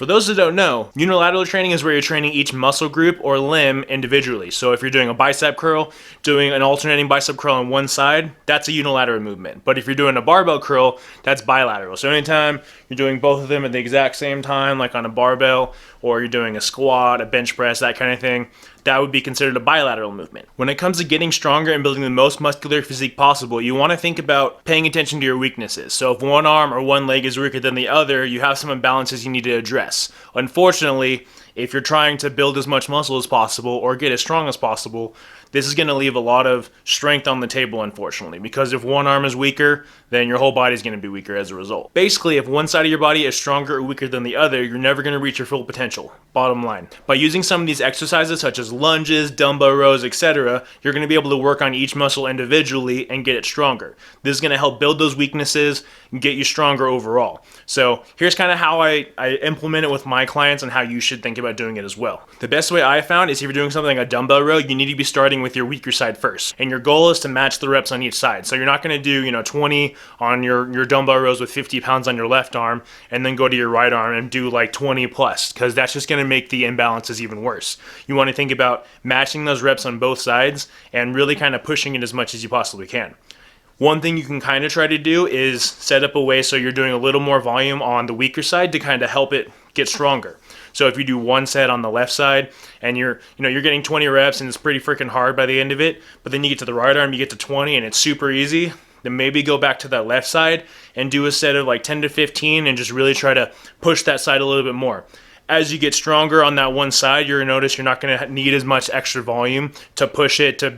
For those that don't know, unilateral training is where you're training each muscle group or limb individually. So if you're doing a bicep curl, doing an alternating bicep curl on one side, that's a unilateral movement. But if you're doing a barbell curl, that's bilateral. So anytime you're doing both of them at the exact same time, like on a barbell, or you're doing a squat, a bench press, that kind of thing, that would be considered a bilateral movement. When it comes to getting stronger and building the most muscular physique possible, you want to think about paying attention to your weaknesses. So if one arm or one leg is weaker than the other, you have some imbalances you need to address. Unfortunately, if you're trying to build as much muscle as possible or get as strong as possible, this is going to leave a lot of strength on the table, unfortunately, because if one arm is weaker, then your whole body is going to be weaker as a result. Basically, if one side of your body is stronger or weaker than the other, you're never going to reach your full potential, bottom line. By using some of these exercises, such as lunges, dumbbell rows, etc., you're going to be able to work on each muscle individually and get it stronger. This is going to help build those weaknesses and get you stronger overall. So here's kind of how I implement it with my clients and how you should think about doing it as well. The best way I found is if you're doing something like a dumbbell row, you need to be starting with your weaker side first. And your goal is to match the reps on each side. So you're not going to do, 20 on your dumbbell rows with 50 pounds on your left arm and then go to your right arm and do like 20 plus, because that's just going to make the imbalances even worse. You want to think about matching those reps on both sides and really kind of pushing it as much as you possibly can. One thing you can kind of try to do is set up a way so you're doing a little more volume on the weaker side to kind of help it get stronger. So if you do one set on the left side and you're getting 20 reps and it's pretty freaking hard by the end of it, but then you get to the right arm, you get to 20 and it's super easy, then maybe go back to that left side and do a set of like 10 to 15 and just really try to push that side a little bit more. As you get stronger on that one side, you're going to notice you're not going to need as much extra volume to push it to,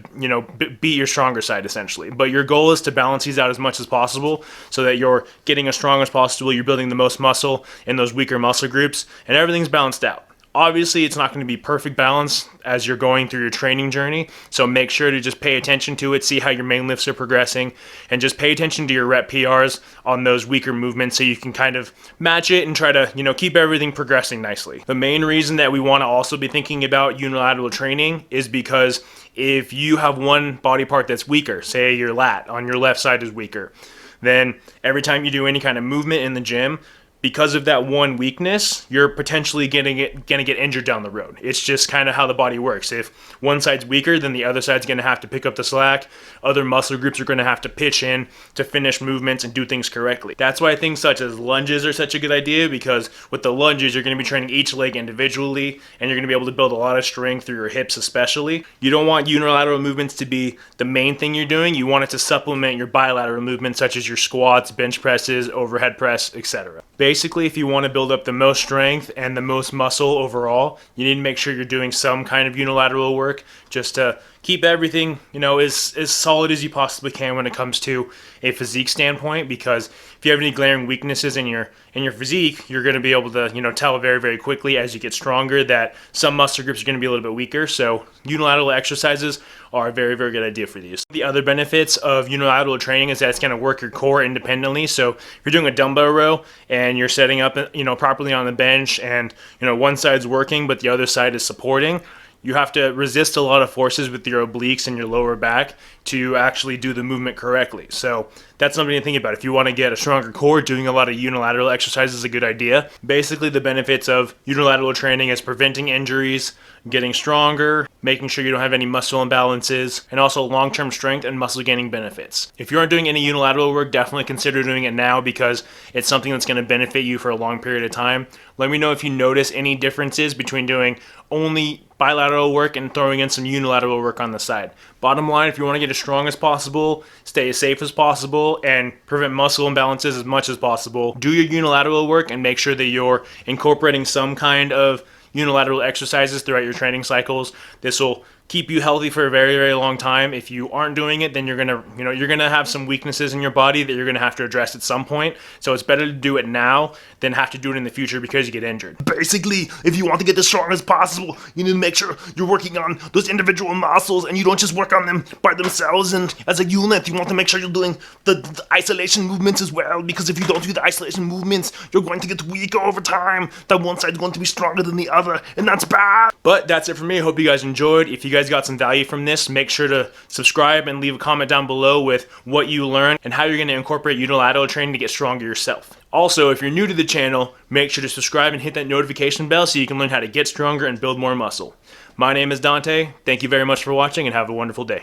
beat your stronger side essentially. But your goal is to balance these out as much as possible so that you're getting as strong as possible, you're building the most muscle in those weaker muscle groups, and everything's balanced out. Obviously, it's not going to be perfect balance as you're going through your training journey, so make sure to just pay attention to it, see how your main lifts are progressing, and just pay attention to your rep PRs on those weaker movements so you can kind of match it and try to, keep everything progressing nicely. The main reason that we want to also be thinking about unilateral training is because if you have one body part that's weaker, say your lat on your left side is weaker, then every time you do any kind of movement in the gym, because of that one weakness, you're potentially gonna get injured down the road. It's just kind of how the body works. If one side's weaker, then the other side's gonna have to pick up the slack. Other muscle groups are gonna have to pitch in to finish movements and do things correctly. That's why things such as lunges are such a good idea, because with the lunges, you're gonna be training each leg individually, and you're gonna be able to build a lot of strength through your hips especially. You don't want unilateral movements to be the main thing you're doing. You want it to supplement your bilateral movements such as your squats, bench presses, overhead press, etc. Basically, if you want to build up the most strength and the most muscle overall, you need to make sure you're doing some kind of unilateral work just to keep everything, as solid as you possibly can when it comes to a physique standpoint, because if you have any glaring weaknesses in your physique, you're going to be able to, tell very, very quickly as you get stronger that some muscle groups are going to be a little bit weaker. So unilateral exercises are a very, very good idea for these. The other benefits of unilateral training is that it's going to work your core independently. So if you're doing a dumbbell row and you're setting up, properly on the bench and, one side's working, but the other side is supporting, you have to resist a lot of forces with your obliques and your lower back to actually do the movement correctly. So that's something to think about. If you want to get a stronger core, doing a lot of unilateral exercises is a good idea. Basically, the benefits of unilateral training is preventing injuries, getting stronger, making sure you don't have any muscle imbalances, and also long-term strength and muscle gaining benefits. If you aren't doing any unilateral work, definitely consider doing it now because it's something that's going to benefit you for a long period of time. Let me know if you notice any differences between doing only bilateral work and throwing in some unilateral work on the side. Bottom line, if you want to get as strong as possible, stay as safe as possible, and prevent muscle imbalances as much as possible, do your unilateral work and make sure that you're incorporating some kind of unilateral exercises throughout your training cycles. This will keep you healthy for a very, very long time. If you aren't doing it, then you're gonna have some weaknesses in your body that you're gonna have to address at some point. So it's better to do it now than have to do it in the future because you get injured. Basically, if you want to get as strong as possible, you need to make sure you're working on those individual muscles and you don't just work on them by themselves and as a unit. You want to make sure you're doing the isolation movements as well, because if you don't do the isolation movements, you're going to get weaker over time. That one side's going to be stronger than the other, and that's bad. But that's it for me. I hope you guys enjoyed. If you guys got some value from this, make sure to subscribe and leave a comment down below with what you learned and how you're going to incorporate unilateral training to get stronger yourself. Also, if you're new to the channel, make sure to subscribe and hit that notification bell so you can learn how to get stronger and build more muscle. My name is Dante. Thank you very much for watching and have a wonderful day.